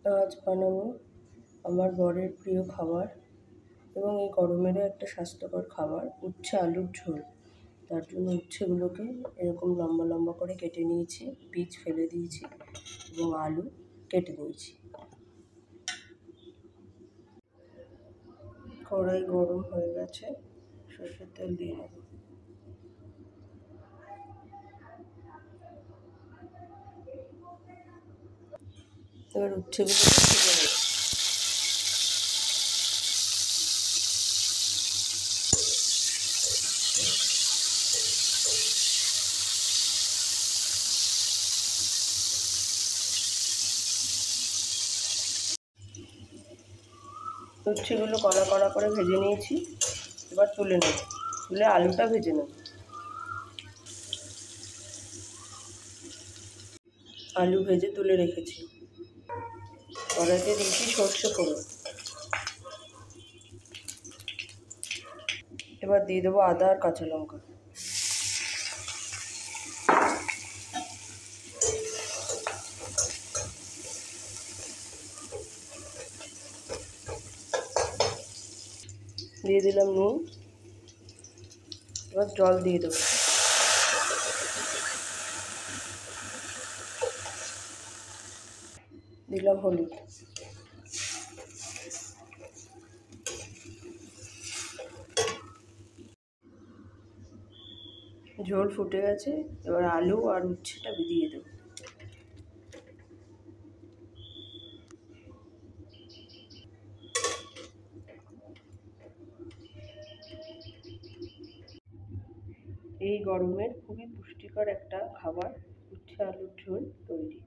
আজ বানাবো আমার বরের প্রিয় খাবার এবং এই গরমেরও একটা স্বাস্থ্যকর খাবার, উচ্ছে আলুর ঝোল। তার জন্য উচ্ছেগুলোকে এরকম লম্বা লম্বা করে কেটে নিয়েছি, বীজ ফেলে দিয়েছি এবং আলু কেটে নিয়েছি। কড়াই গরম হয়ে গেছে, সরষের তেল দিয়ে দেবো। এবার উচ্ছেগুলোকে ভেজে নেব। উচ্ছেগুলো কড়া কড়া করে ভেজে নিয়েছি, এবার তুলে নেব। তুলে আলুটা ভেজে নেব। আলু ভেজে তুলে রেখেছি। কড়াইতে দিয়েছি সর্ষে ফোড়ন। এবার দিয়ে দেবো আদা আর কাঁচা লঙ্কা। দিয়ে দিলাম নুন। এবার জল দিয়ে দেবো। দিলাম হলুদ। ঝোল ফুটে গেছে, এবার আলু আর উচ্ছেটা দিয়ে দেবো। এই গরমের খুবই পুষ্টিকর একটা খাবার, উচ্ছে আলুর ঝোল তৈরি।